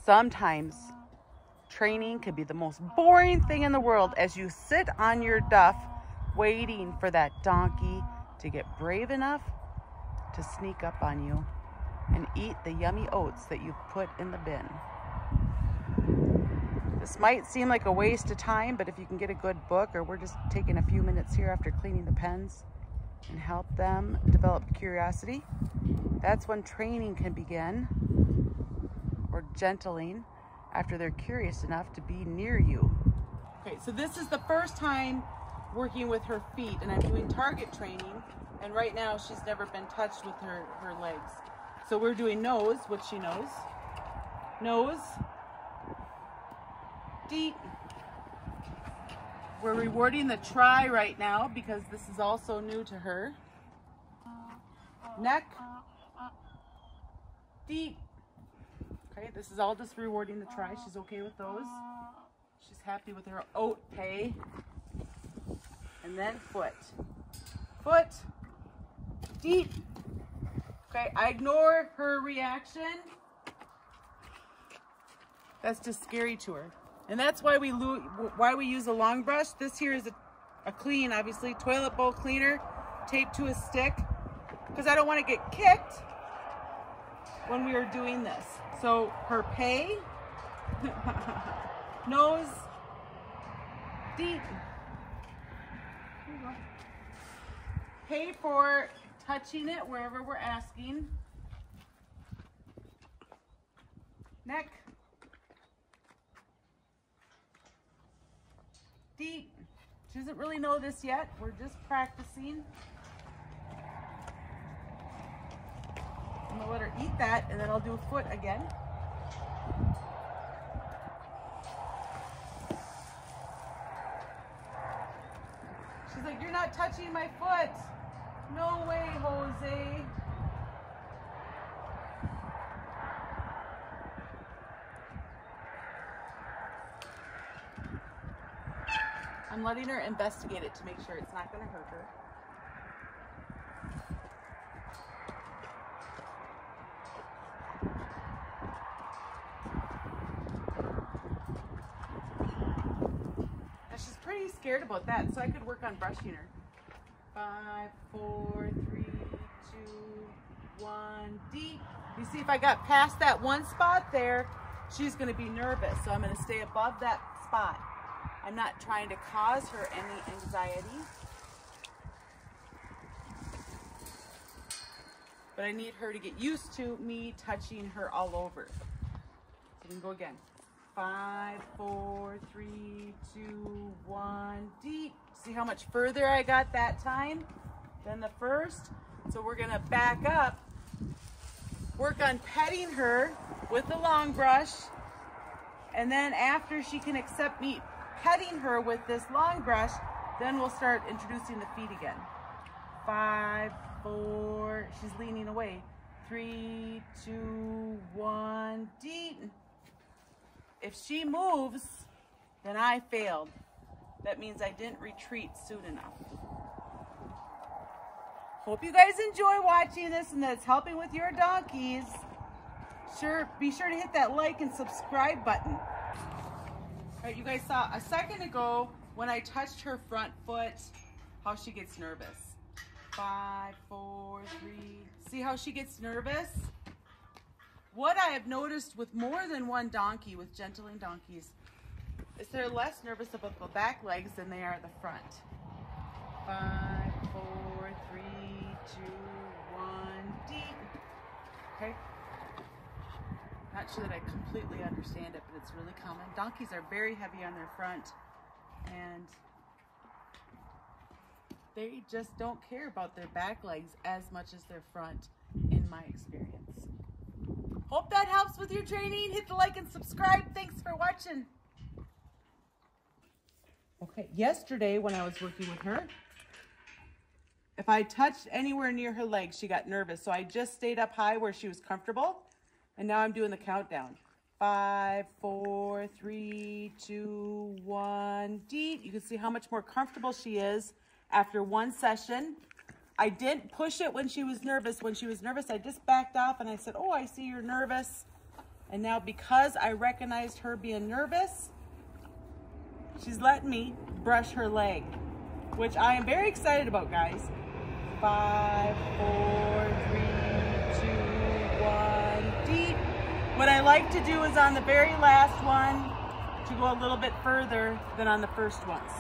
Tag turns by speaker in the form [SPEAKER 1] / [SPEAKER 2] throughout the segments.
[SPEAKER 1] Sometimes training can be the most boring thing in the world as you sit on your duff waiting for that donkey to get brave enough to sneak up on you and eat the yummy oats that you've put in the bin. This might seem like a waste of time, but if you can get a good book, or we're just taking a few minutes here after cleaning the pens and help them develop curiosity, that's when training can begin, or gentling, after they're curious enough to be near you. Okay, so this is the first time working with her feet, and I'm doing target training, and right now she's never been touched with her legs. So we're doing nose, which she knows. Nose. Deep. We're rewarding the try right now because this is also new to her. Neck. Deep. Okay, this is all just rewarding the try. She's okay with those. She's happy with her oat pay. And then foot. Foot. Deep. Okay, I ignore her reaction. That's just scary to her. And that's why we use a long brush. This here is a clean, obviously, toilet bowl cleaner taped to a stick, because I don't want to get kicked when we are doing this. So her pay, nose, deep. There you go. Pay for touching it wherever we're asking. Neck. Deep. She doesn't really know this yet. We're just practicing. I'm gonna let her eat that, and then I'll do a foot again. She's like, "You're not touching my foot." No way, Jose. I'm letting her investigate it to make sure it's not going to hurt her. Now she's pretty scared about that, so I could work on brushing her. 5, 4, 3, 2, 1, deep. You see, if I got past that one spot there, she's going to be nervous, so I'm going to stay above that spot. I'm not trying to cause her any anxiety, but I need her to get used to me touching her all over. So we can go again. 5, 4, 3, 2, 1, deep. See how much further I got that time than the first? So we're gonna back up, work on petting her with the long brush, and then after she can accept me petting her with this long brush, then we'll start introducing the feet again. 5, 4, she's leaning away. 3, 2, 1, deep. If she moves, then I failed. That means I didn't retreat soon enough. Hope you guys enjoy watching this and that it's helping with your donkeys. Be sure to hit that like and subscribe button. All right, you guys saw a second ago when I touched her front foot, how she gets nervous. 5, 4, 3. See how she gets nervous? What I have noticed with more than one donkey, with gentling donkeys, is they're less nervous about the back legs than they are at the front. 5, 4, 3, 2, 1, deep. Okay. Not sure that I completely understand it, but it's really common. Donkeys are very heavy on their front, and they just don't care about their back legs as much as their front, in my experience. Hope that helps with your training. Hit the like and subscribe. Thanks for watching. Okay, yesterday when I was working with her, if I touched anywhere near her legs, she got nervous. So I just stayed up high where she was comfortable. And now I'm doing the countdown. 5, 4, 3, 2, 1, deep. You can see how much more comfortable she is after one session. I didn't push it when she was nervous. When she was nervous, I just backed off and I said, "Oh, I see you're nervous." And now because I recognized her being nervous, she's letting me brush her leg, which I am very excited about, guys. 5, 4, 3, 2, 1, deep. What I like to do is on the very last one to go a little bit further than on the first ones.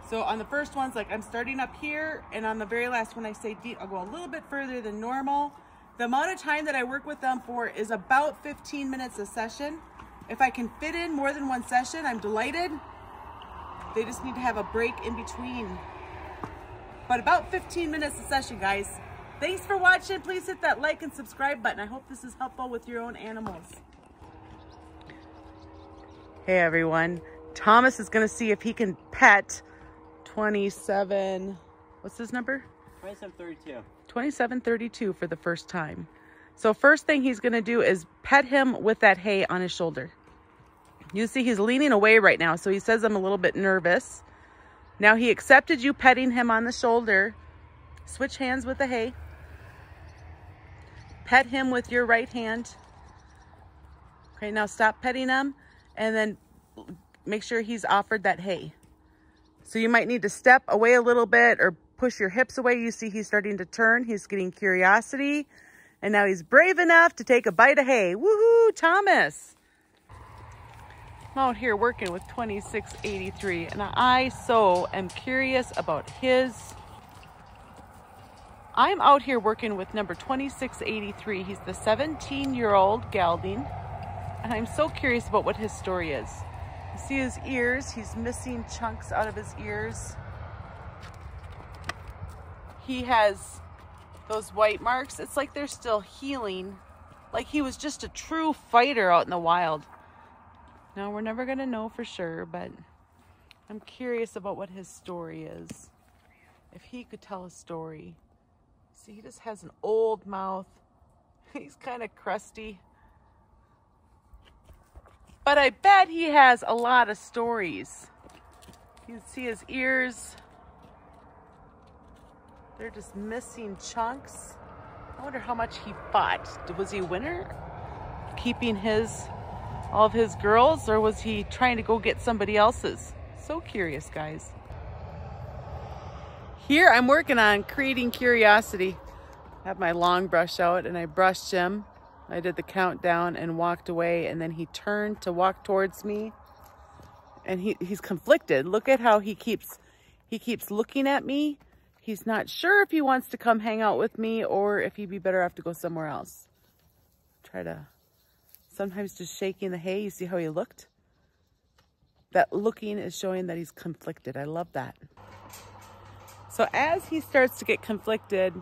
[SPEAKER 1] So on the first ones, like I'm starting up here, and on the very last one I say deep, I'll go a little bit further than normal. The amount of time that I work with them for is about 15 minutes a session. If I can fit in more than one session, I'm delighted. They just need to have a break in between. But about 15 minutes a session, guys. Thanks for watching. Please hit that like and subscribe button. I hope this is helpful with your own animals. Hey everyone, Thomas is gonna see if he can pet 27, what's his number?
[SPEAKER 2] 2732.
[SPEAKER 1] 2732 for the first time. So first thing he's gonna do is pet him with that hay on his shoulder. You see he's leaning away right now, so he says I'm a little bit nervous. Now he accepted you petting him on the shoulder. Switch hands with the hay. Pet him with your right hand. Okay, now stop petting him. And then make sure he's offered that hay. So you might need to step away a little bit or push your hips away. You see he's starting to turn. He's getting curiosity. And now he's brave enough to take a bite of hay. Woohoo, Thomas. I'm out here working with 2683. And I so am curious about his. I'm out here working with number 2683. He's the 17-year-old gelding. And I'm so curious about what his story is. You see his ears, he's missing chunks out of his ears. He has those white marks. It's like they're still healing. Like he was just a true fighter out in the wild. Now we're never gonna know for sure, but I'm curious about what his story is. If he could tell a story. See, he just has an old mouth. He's kind of crusty. But I bet he has a lot of stories. You can see his ears. They're just missing chunks. I wonder how much he fought. Was he a winner? Keeping all of his girls, or was he trying to go get somebody else's? So curious, guys. Here I'm working on creating curiosity. I have my long brush out and I brushed him. I did the countdown and walked away, and then he turned to walk towards me, and he's conflicted. Look at how he keeps looking at me. He's not sure if he wants to come hang out with me or if he'd be better off to go somewhere else. Try to, sometimes just shaking the hay. You see how he looked? That looking is showing that he's conflicted. I love that. So as he starts to get conflicted,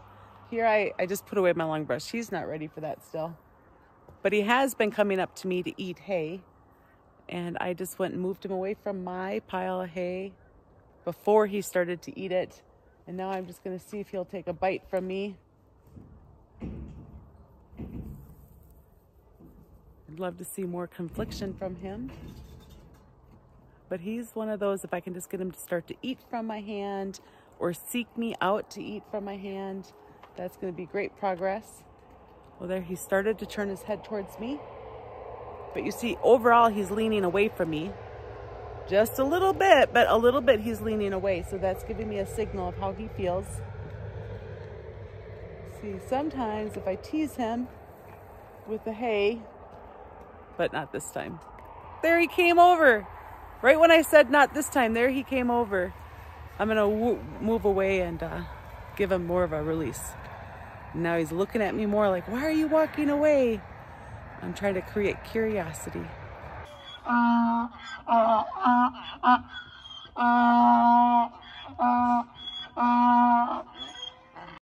[SPEAKER 1] here I just put away my long brush. He's not ready for that still. But he has been coming up to me to eat hay. And I just went and moved him away from my pile of hay before he started to eat it. And now I'm just gonna see if he'll take a bite from me. I'd love to see more confliction from him. But he's one of those, if I can just get him to start to eat from my hand or seek me out to eat from my hand, that's gonna be great progress. Well, there he started to turn his head towards me. But you see, overall, he's leaning away from me. Just a little bit, but a little bit he's leaning away. So that's giving me a signal of how he feels. See, sometimes if I tease him with the hay, but not this time. There he came over. Right when I said not this time, there he came over. I'm gonna move away and give him more of a release. Now he's looking at me more like, why are you walking away? I'm trying to create curiosity.